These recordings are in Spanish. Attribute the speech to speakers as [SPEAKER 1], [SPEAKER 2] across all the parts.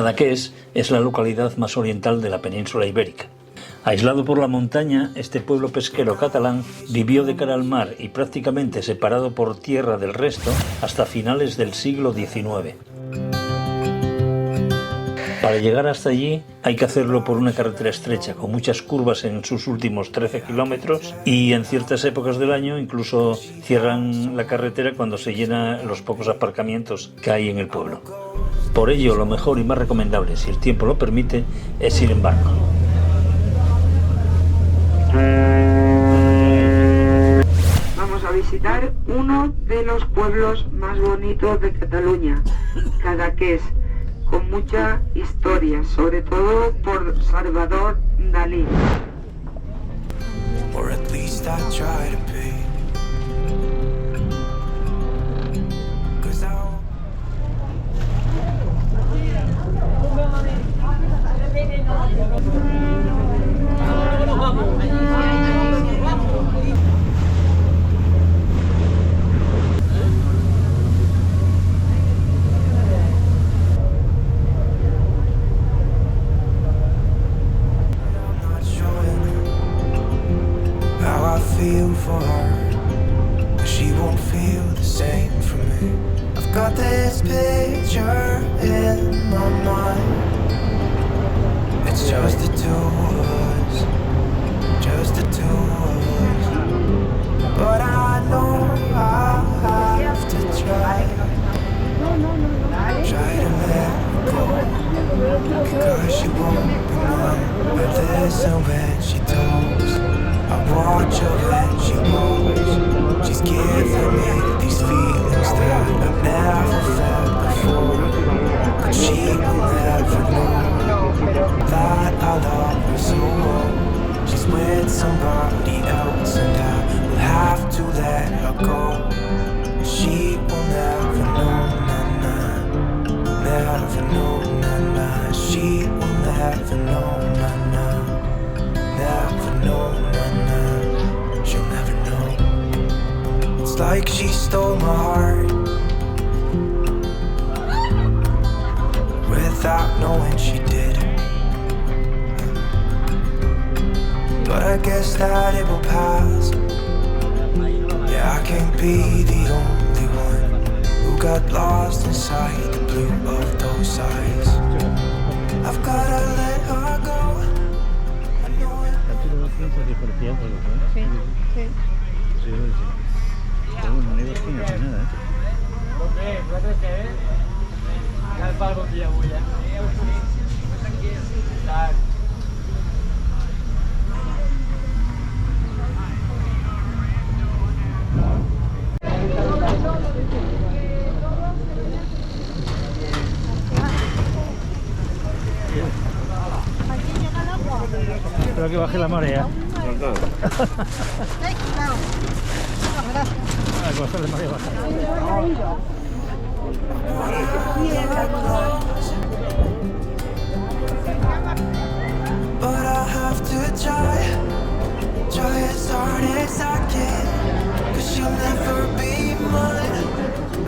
[SPEAKER 1] Cadaqués es la localidad más oriental de la península ibérica. Aislado por la montaña, este pueblo pesquero catalán vivió de cara al mar y prácticamente separado por tierra del resto hasta finales del siglo XIX. Para llegar hasta allí hay que hacerlo por una carretera estrecha, con muchas curvas en sus últimos 13 kilómetros y en ciertas épocas del año incluso cierran la carretera cuando se llenan los pocos aparcamientos que hay en el pueblo. Por ello, lo mejor y más recomendable, si el tiempo lo permite, es ir en barco.
[SPEAKER 2] Vamos a visitar uno de los pueblos más bonitos de Cataluña, Cadaqués, con mucha historia, sobre todo por Salvador Dalí.
[SPEAKER 3] For her, but she won't feel the same for me. I've got this picture in my mind. It's just the two of us, just the two of us. But I know I have to try to let her go, because she won't be mine. I listen when she talks, I watch her when she moves. She's giving me these feelings that I've never felt before. But she will never know that I love her so well. She's with somebody else and I will have to let her go. She will never know, nah, nah. Never know, nah, nah. She will never know, nah, nah. Never know, nah, nah. She'll never know. It's like she stole my heart without knowing she did. But I guess that it will pass. Yeah, I can't be the only one who got lost inside the blue of those eyes. I've gotta let her go.
[SPEAKER 4] Sí, sí.
[SPEAKER 1] Sí, sí. Pero bueno, no hay aquí, no sé nada, Espero que baje la marea. Como está la marea baja.
[SPEAKER 3] But I have to try as hard as I can, 'cause she'll never be mine.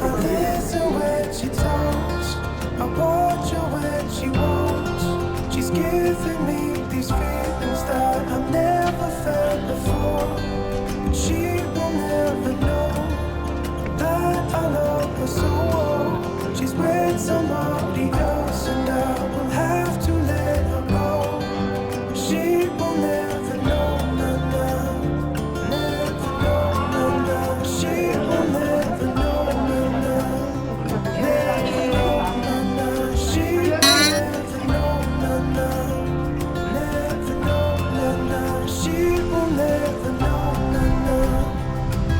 [SPEAKER 3] I listen when she talks, I watch her when she walks. She's giving me these feelings that I've never felt before. But she will never know that I love her so well. She's with somebody else and I will have to let her go. She will never know, nah, nah. Never know, nah, nah. She will never know, nah, nah. Never know, nah, nah. She will never know, nah, nah. Never know, nah, nah. She will never know, nah, nah.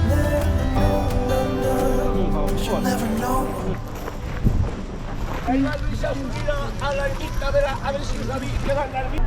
[SPEAKER 3] Never know, nah, nah. She'll never know.
[SPEAKER 5] Ahí va Luisa subida a la ermita, a ver si David queda en la ermita.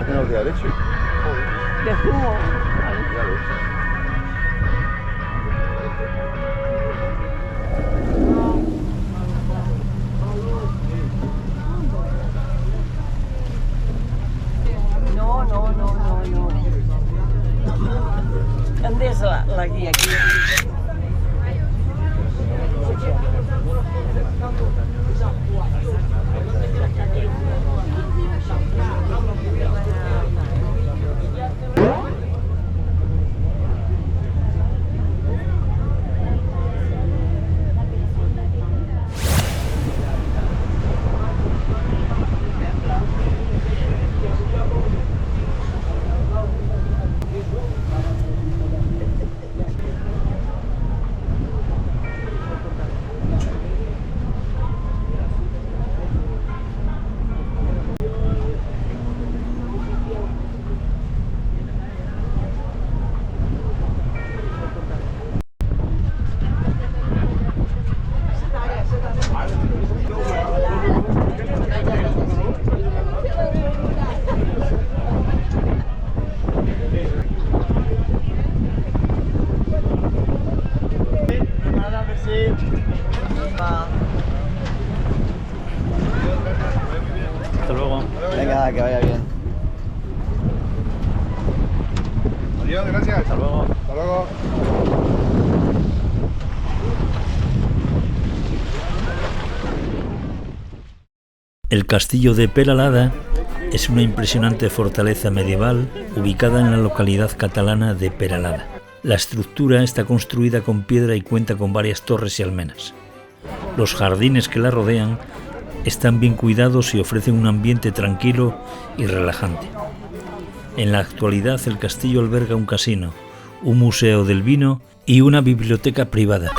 [SPEAKER 6] Tenemos de leche.
[SPEAKER 7] De jugo. No. ¿Dónde es la guía aquí?
[SPEAKER 1] Hasta luego.
[SPEAKER 6] Venga, que vaya bien.
[SPEAKER 5] Adiós, gracias.
[SPEAKER 1] Hasta luego.
[SPEAKER 5] Hasta luego.
[SPEAKER 1] El castillo de Peralada es una impresionante fortaleza medieval ubicada en la localidad catalana de Peralada. La estructura está construida con piedra y cuenta con varias torres y almenas. Los jardines que la rodean están bien cuidados y ofrecen un ambiente tranquilo y relajante. En la actualidad el castillo alberga un casino, un museo del vino y una biblioteca privada.